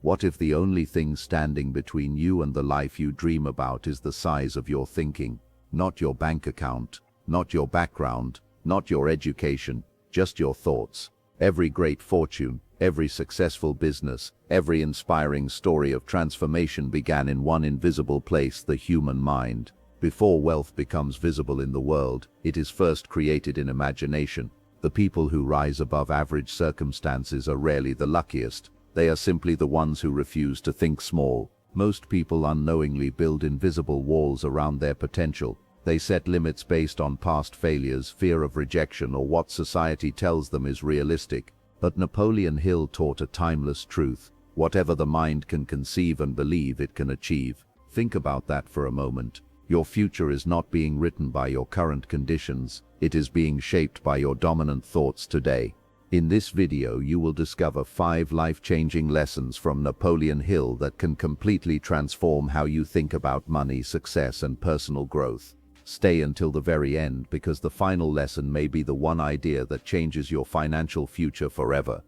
What if the only thing standing between you and the life you dream about is the size of your thinking? Not your bank account, not your background, not your education, just your thoughts. Every great fortune, every successful business, every inspiring story of transformation began in one invisible place, the human mind. Before wealth becomes visible in the world, it is first created in imagination. The people who rise above average circumstances are rarely the luckiest. They are simply the ones who refuse to think small. Most people unknowingly build invisible walls around their potential. They set limits based on past failures, fear of rejection, or what society tells them is realistic. But Napoleon Hill taught a timeless truth: whatever the mind can conceive and believe, it can achieve. Think about that for a moment. Your future is not being written by your current conditions, it is being shaped by your dominant thoughts today. In this video you will discover 5 life-changing lessons from Napoleon Hill that can completely transform how you think about money, success, and personal growth. Stay until the very end, because the final lesson may be the one idea that changes your financial future forever.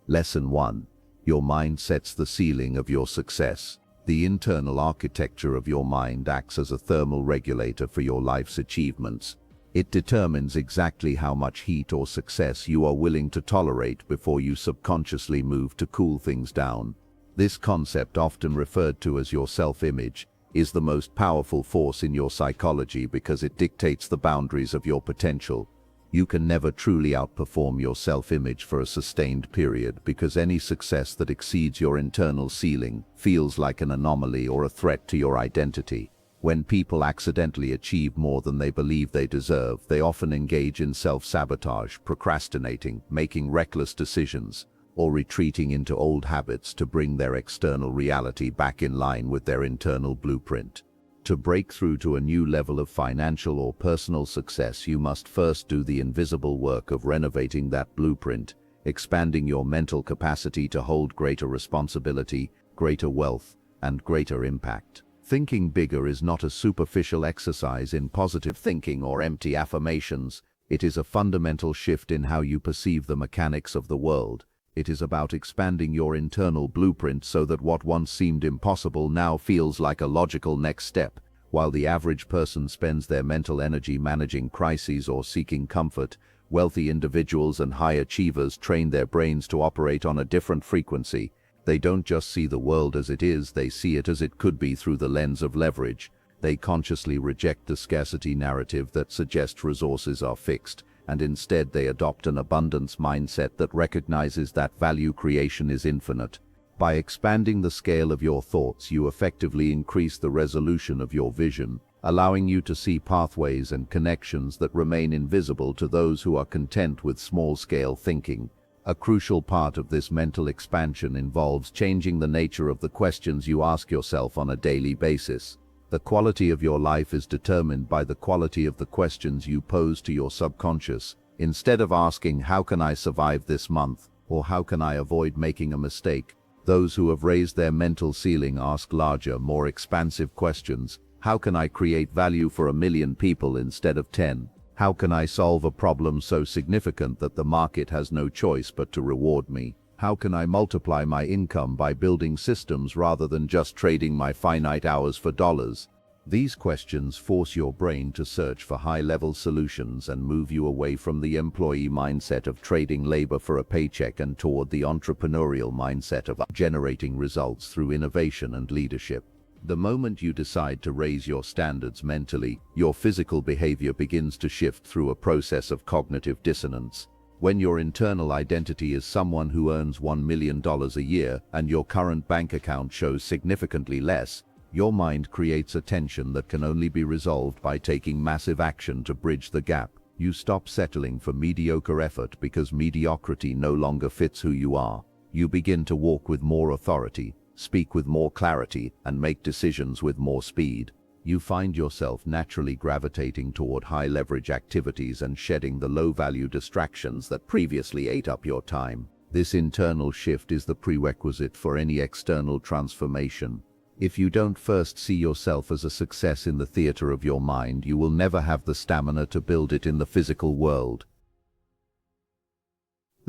Lesson 1. Your mind sets the ceiling of your success. The internal architecture of your mind acts as a thermal regulator for your life's achievements. It determines exactly how much heat or success you are willing to tolerate before you subconsciously move to cool things down. This concept, often referred to as your self-image, is the most powerful force in your psychology because it dictates the boundaries of your potential. You can never truly outperform your self-image for a sustained period, because any success that exceeds your internal ceiling feels like an anomaly or a threat to your identity. When people accidentally achieve more than they believe they deserve, they often engage in self-sabotage, procrastinating, making reckless decisions, or retreating into old habits to bring their external reality back in line with their internal blueprint. To break through to a new level of financial or personal success, you must first do the invisible work of renovating that blueprint, expanding your mental capacity to hold greater responsibility, greater wealth, and greater impact. Thinking bigger is not a superficial exercise in positive thinking or empty affirmations. It is a fundamental shift in how you perceive the mechanics of the world. It is about expanding your internal blueprint so that what once seemed impossible now feels like a logical next step. While the average person spends their mental energy managing crises or seeking comfort, wealthy individuals and high achievers train their brains to operate on a different frequency. They don't just see the world as it is, they see it as it could be through the lens of leverage. They consciously reject the scarcity narrative that suggests resources are fixed, and instead they adopt an abundance mindset that recognizes that value creation is infinite. By expanding the scale of your thoughts, you effectively increase the resolution of your vision, allowing you to see pathways and connections that remain invisible to those who are content with small-scale thinking. A crucial part of this mental expansion involves changing the nature of the questions you ask yourself on a daily basis. The quality of your life is determined by the quality of the questions you pose to your subconscious. Instead of asking, "How can I survive this month?" or "How can I avoid making a mistake?" those who have raised their mental ceiling ask larger, more expansive questions. How can I create value for 1,000,000 people instead of 10? How can I solve a problem so significant that the market has no choice but to reward me? How can I multiply my income by building systems rather than just trading my finite hours for dollars? These questions force your brain to search for high-level solutions and move you away from the employee mindset of trading labor for a paycheck and toward the entrepreneurial mindset of generating results through innovation and leadership. The moment you decide to raise your standards mentally, your physical behavior begins to shift through a process of cognitive dissonance. When your internal identity is someone who earns $1 million a year and your current bank account shows significantly less, your mind creates a tension that can only be resolved by taking massive action to bridge the gap. You stop settling for mediocre effort because mediocrity no longer fits who you are. You begin to walk with more authority, speak with more clarity, and make decisions with more speed. You find yourself naturally gravitating toward high-leverage activities and shedding the low-value distractions that previously ate up your time. This internal shift is the prerequisite for any external transformation. If you don't first see yourself as a success in the theater of your mind, you will never have the stamina to build it in the physical world.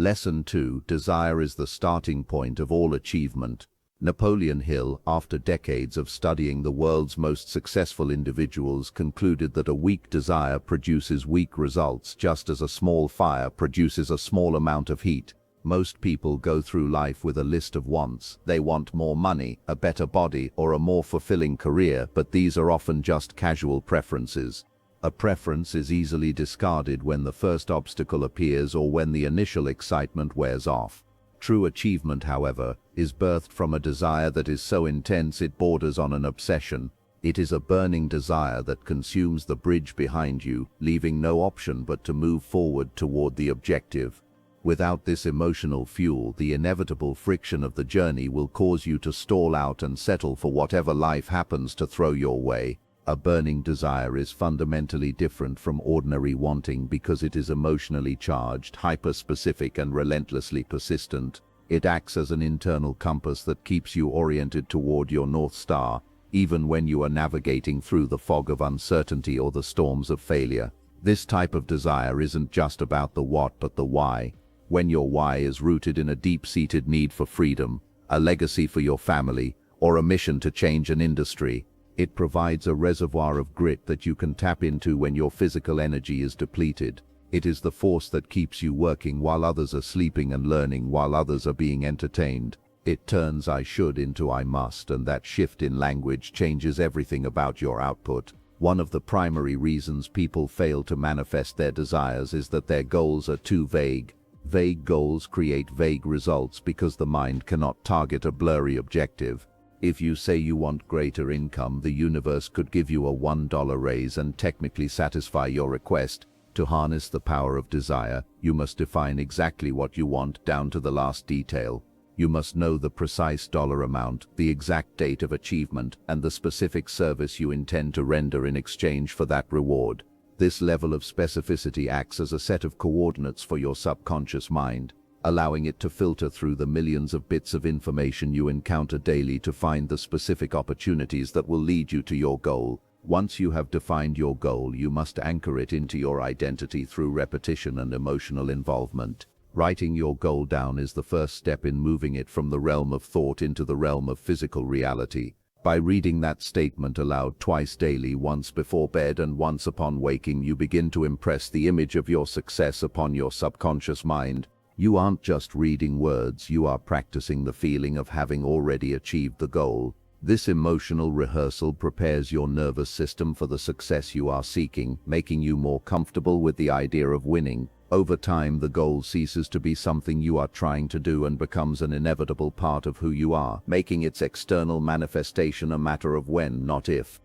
Lesson 2. Desire is the starting point of all achievement. Napoleon Hill, after decades of studying the world's most successful individuals, concluded that a weak desire produces weak results, just as a small fire produces a small amount of heat. Most people go through life with a list of wants. They want more money, a better body, or a more fulfilling career, but these are often just casual preferences. A preference is easily discarded when the first obstacle appears or when the initial excitement wears off. True achievement, however, is birthed from a desire that is so intense it borders on an obsession. It is a burning desire that consumes the bridge behind you, leaving no option but to move forward toward the objective. Without this emotional fuel, the inevitable friction of the journey will cause you to stall out and settle for whatever life happens to throw your way. A burning desire is fundamentally different from ordinary wanting because it is emotionally charged, hyper-specific, and relentlessly persistent. It acts as an internal compass that keeps you oriented toward your North Star, even when you are navigating through the fog of uncertainty or the storms of failure. This type of desire isn't just about the what but the why. When your why is rooted in a deep-seated need for freedom, a legacy for your family, or a mission to change an industry, it provides a reservoir of grit that you can tap into when your physical energy is depleted. It is the force that keeps you working while others are sleeping and learning while others are being entertained. It turns "I should" into "I must," and that shift in language changes everything about your output. One of the primary reasons people fail to manifest their desires is that their goals are too vague. Vague goals create vague results because the mind cannot target a blurry objective. If you say you want greater income, the universe could give you a $1 raise and technically satisfy your request. To harness the power of desire, you must define exactly what you want down to the last detail. You must know the precise dollar amount, the exact date of achievement, and the specific service you intend to render in exchange for that reward. This level of specificity acts as a set of coordinates for your subconscious mind, allowing it to filter through the millions of bits of information you encounter daily to find the specific opportunities that will lead you to your goal. Once you have defined your goal, you must anchor it into your identity through repetition and emotional involvement. Writing your goal down is the first step in moving it from the realm of thought into the realm of physical reality. By reading that statement aloud twice daily, once before bed and once upon waking, you begin to impress the image of your success upon your subconscious mind. You aren't just reading words, you are practicing the feeling of having already achieved the goal. This emotional rehearsal prepares your nervous system for the success you are seeking, making you more comfortable with the idea of winning. Over time, the goal ceases to be something you are trying to do and becomes an inevitable part of who you are, making its external manifestation a matter of when, not if.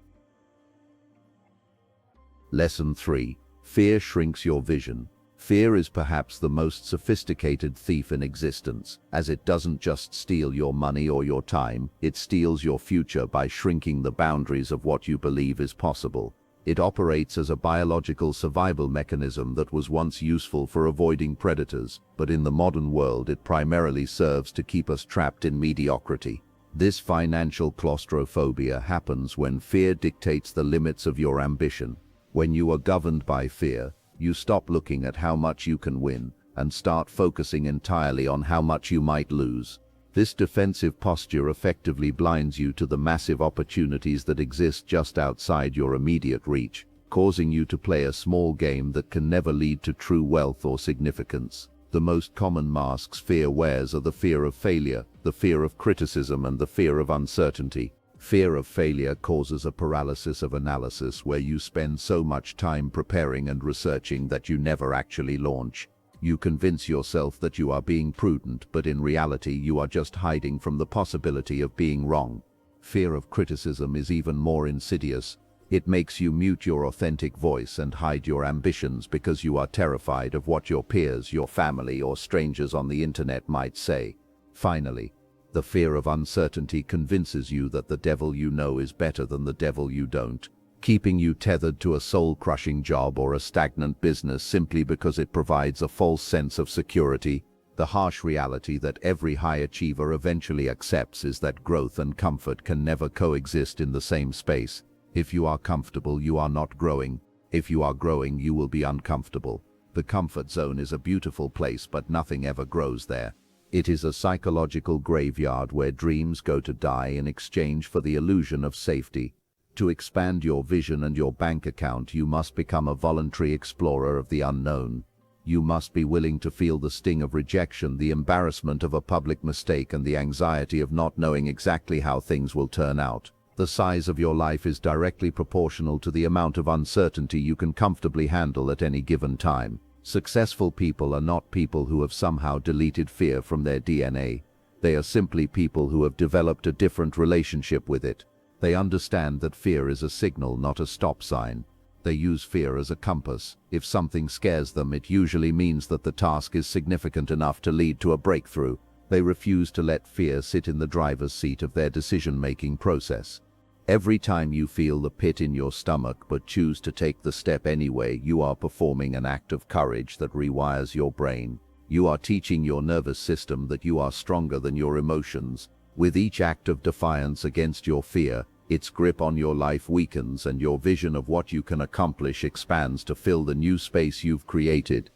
Lesson 3. Fear shrinks your vision. Fear is perhaps the most sophisticated thief in existence, as it doesn't just steal your money or your time, it steals your future by shrinking the boundaries of what you believe is possible. It operates as a biological survival mechanism that was once useful for avoiding predators, but in the modern world it primarily serves to keep us trapped in mediocrity. This financial claustrophobia happens when fear dictates the limits of your ambition. When you are governed by fear, you stop looking at how much you can win and start focusing entirely on how much you might lose. This defensive posture effectively blinds you to the massive opportunities that exist just outside your immediate reach, causing you to play a small game that can never lead to true wealth or significance. The most common masks fear wears are the fear of failure, the fear of criticism, and the fear of uncertainty. Fear of failure causes a paralysis of analysis where you spend so much time preparing and researching that you never actually launch. You convince yourself that you are being prudent, but in reality you are just hiding from the possibility of being wrong. Fear of criticism is even more insidious. It makes you mute your authentic voice and hide your ambitions because you are terrified of what your peers, your family, or strangers on the internet might say. Finally, the fear of uncertainty convinces you that the devil you know is better than the devil you don't, keeping you tethered to a soul-crushing job or a stagnant business simply because it provides a false sense of security. The harsh reality that every high achiever eventually accepts is that growth and comfort can never coexist in the same space. If you are comfortable, you are not growing. If you are growing, you will be uncomfortable. The comfort zone is a beautiful place, but nothing ever grows there. It is a psychological graveyard where dreams go to die in exchange for the illusion of safety. To expand your vision and your bank account, you must become a voluntary explorer of the unknown. You must be willing to feel the sting of rejection, the embarrassment of a public mistake, and the anxiety of not knowing exactly how things will turn out. The size of your life is directly proportional to the amount of uncertainty you can comfortably handle at any given time. Successful people are not people who have somehow deleted fear from their DNA. They are simply people who have developed a different relationship with it. They understand that fear is a signal, not a stop sign. They use fear as a compass. If something scares them, it usually means that the task is significant enough to lead to a breakthrough. They refuse to let fear sit in the driver's seat of their decision-making process. Every time you feel the pit in your stomach but choose to take the step anyway, you are performing an act of courage that rewires your brain. You are teaching your nervous system that you are stronger than your emotions. With each act of defiance against your fear, its grip on your life weakens and your vision of what you can accomplish expands to fill the new space you've created.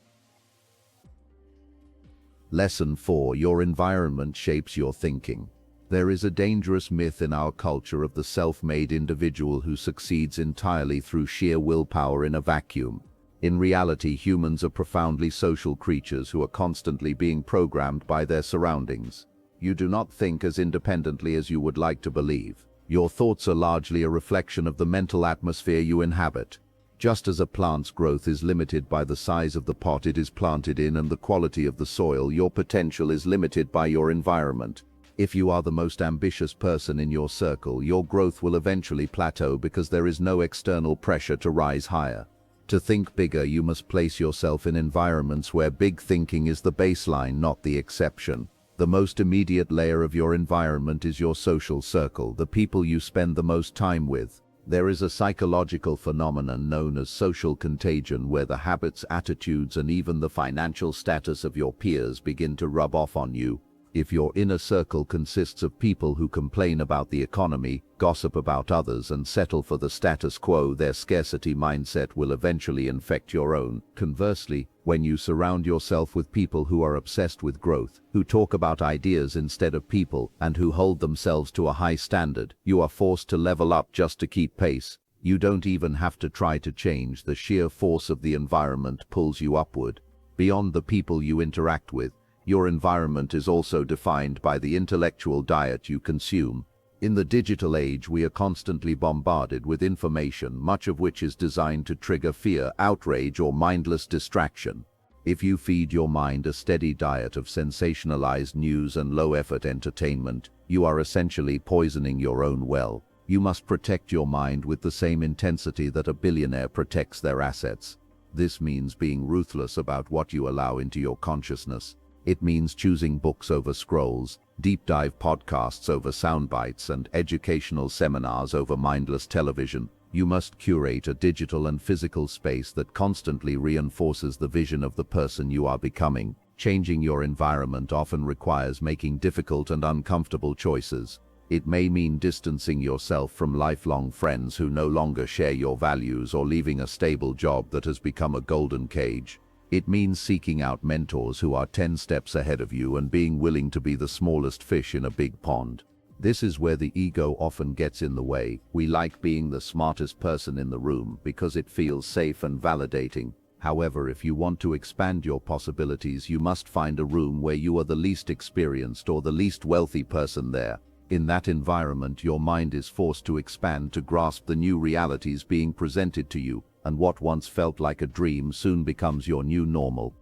Lesson 4. Your environment shapes your thinking. There is a dangerous myth in our culture of the self-made individual who succeeds entirely through sheer willpower in a vacuum. In reality, humans are profoundly social creatures who are constantly being programmed by their surroundings. You do not think as independently as you would like to believe. Your thoughts are largely a reflection of the mental atmosphere you inhabit. Just as a plant's growth is limited by the size of the pot it is planted in and the quality of the soil, your potential is limited by your environment. If you are the most ambitious person in your circle, your growth will eventually plateau because there is no external pressure to rise higher. To think bigger, you must place yourself in environments where big thinking is the baseline, not the exception. The most immediate layer of your environment is your social circle, the people you spend the most time with. There is a psychological phenomenon known as social contagion, where the habits, attitudes, and even the financial status of your peers begin to rub off on you. If your inner circle consists of people who complain about the economy, gossip about others, and settle for the status quo, their scarcity mindset will eventually infect your own. Conversely, when you surround yourself with people who are obsessed with growth, who talk about ideas instead of people, and who hold themselves to a high standard, you are forced to level up just to keep pace. You don't even have to try to change. The sheer force of the environment pulls you upward. Beyond the people you interact with, your environment is also defined by the intellectual diet you consume. In the digital age, we are constantly bombarded with information, much of which is designed to trigger fear, outrage, or mindless distraction. If you feed your mind a steady diet of sensationalized news and low-effort entertainment, you are essentially poisoning your own well. You must protect your mind with the same intensity that a billionaire protects their assets. This means being ruthless about what you allow into your consciousness. It means choosing books over scrolls, deep dive podcasts over soundbites, and educational seminars over mindless television. You must curate a digital and physical space that constantly reinforces the vision of the person you are becoming. Changing your environment often requires making difficult and uncomfortable choices. It may mean distancing yourself from lifelong friends who no longer share your values, or leaving a stable job that has become a golden cage. It means seeking out mentors who are 10 steps ahead of you and being willing to be the smallest fish in a big pond. This is where the ego often gets in the way. We like being the smartest person in the room because it feels safe and validating. However, if you want to expand your possibilities, you must find a room where you are the least experienced or the least wealthy person there. In that environment, your mind is forced to expand to grasp the new realities being presented to you, and what once felt like a dream soon becomes your new normal.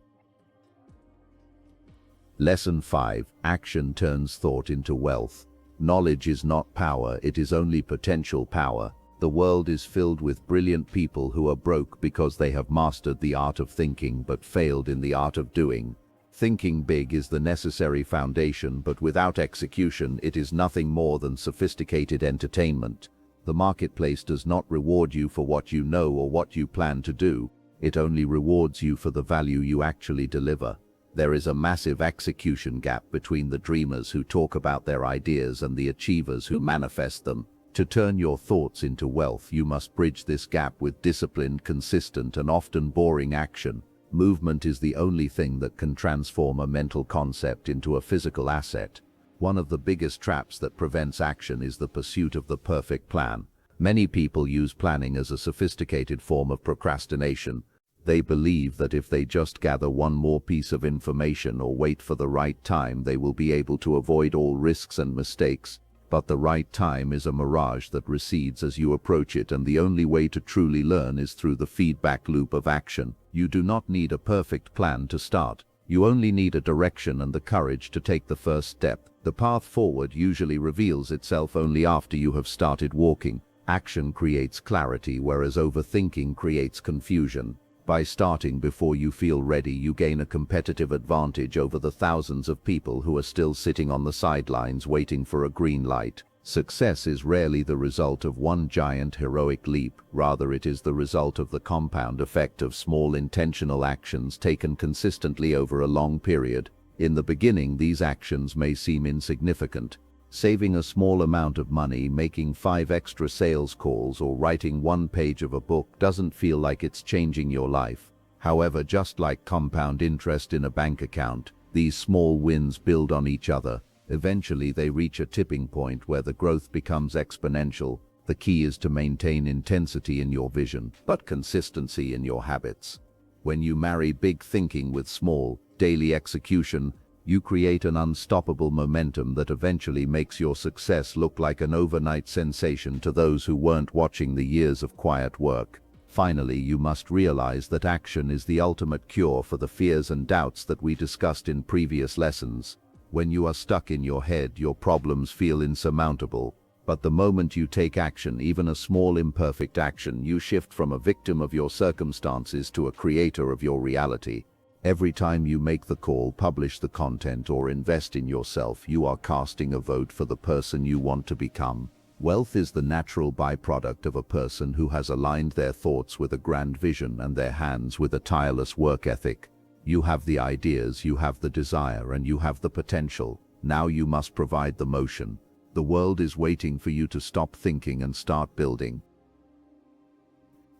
Lesson 5. Action turns thought into wealth. Knowledge is not power, it is only potential power. The world is filled with brilliant people who are broke because they have mastered the art of thinking but failed in the art of doing. Thinking big is the necessary foundation, but without execution, it is nothing more than sophisticated entertainment. The marketplace does not reward you for what you know or what you plan to do. It only rewards you for the value you actually deliver. There is a massive execution gap between the dreamers who talk about their ideas and the achievers who manifest them. To turn your thoughts into wealth, you must bridge this gap with disciplined, consistent, and often boring action. Movement is the only thing that can transform a mental concept into a physical asset. One of the biggest traps that prevents action is the pursuit of the perfect plan. Many people use planning as a sophisticated form of procrastination. They believe that if they just gather one more piece of information or wait for the right time, they will be able to avoid all risks and mistakes. But the right time is a mirage that recedes as you approach it, and the only way to truly learn is through the feedback loop of action. You do not need a perfect plan to start. You only need a direction and the courage to take the first step. The path forward usually reveals itself only after you have started walking. Action creates clarity, whereas overthinking creates confusion. By starting before you feel ready, you gain a competitive advantage over the thousands of people who are still sitting on the sidelines waiting for a green light. Success is rarely the result of one giant heroic leap. Rather, it is the result of the compound effect of small intentional actions taken consistently over a long period. In the beginning, these actions may seem insignificant. Saving a small amount of money, making 5 extra sales calls, or writing 1 page of a book doesn't feel like it's changing your life. However, just like compound interest in a bank account, these small wins build on each other. Eventually, they reach a tipping point where the growth becomes exponential. The key is to maintain intensity in your vision, but consistency in your habits. When you marry big thinking with small, daily execution, you create an unstoppable momentum that eventually makes your success look like an overnight sensation to those who weren't watching the years of quiet work. Finally, you must realize that action is the ultimate cure for the fears and doubts that we discussed in previous lessons. When you are stuck in your head, your problems feel insurmountable. But the moment you take action, even a small imperfect action, you shift from a victim of your circumstances to a creator of your reality. Every time you make the call, publish the content, or invest in yourself, you are casting a vote for the person you want to become. Wealth is the natural byproduct of a person who has aligned their thoughts with a grand vision and their hands with a tireless work ethic. You have the ideas, you have the desire, and you have the potential. Now you must provide the motion. The world is waiting for you to stop thinking and start building.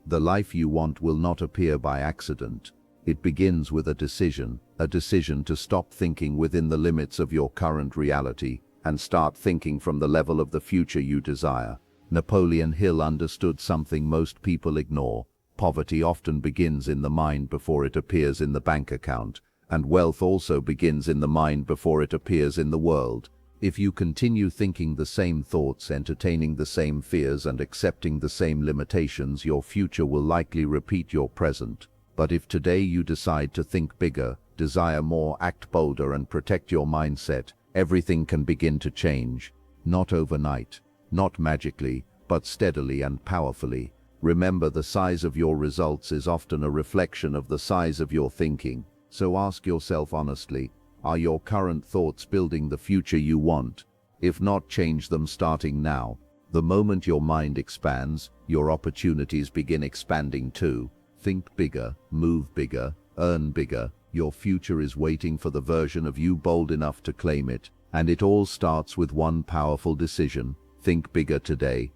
The life you want will not appear by accident. It begins with a decision to stop thinking within the limits of your current reality and start thinking from the level of the future you desire. Napoleon Hill understood something most people ignore. Poverty often begins in the mind before it appears in the bank account, and wealth also begins in the mind before it appears in the world. If you continue thinking the same thoughts, entertaining the same fears, and accepting the same limitations, your future will likely repeat your present. But if today you decide to think bigger, desire more, act bolder, and protect your mindset, everything can begin to change. Not overnight, not magically, but steadily and powerfully. Remember, the size of your results is often a reflection of the size of your thinking. So ask yourself honestly, are your current thoughts building the future you want? If not, change them starting now. The moment your mind expands, your opportunities begin expanding too. Think bigger, move bigger, earn bigger. Your future is waiting for the version of you bold enough to claim it. And it all starts with one powerful decision. Think bigger today.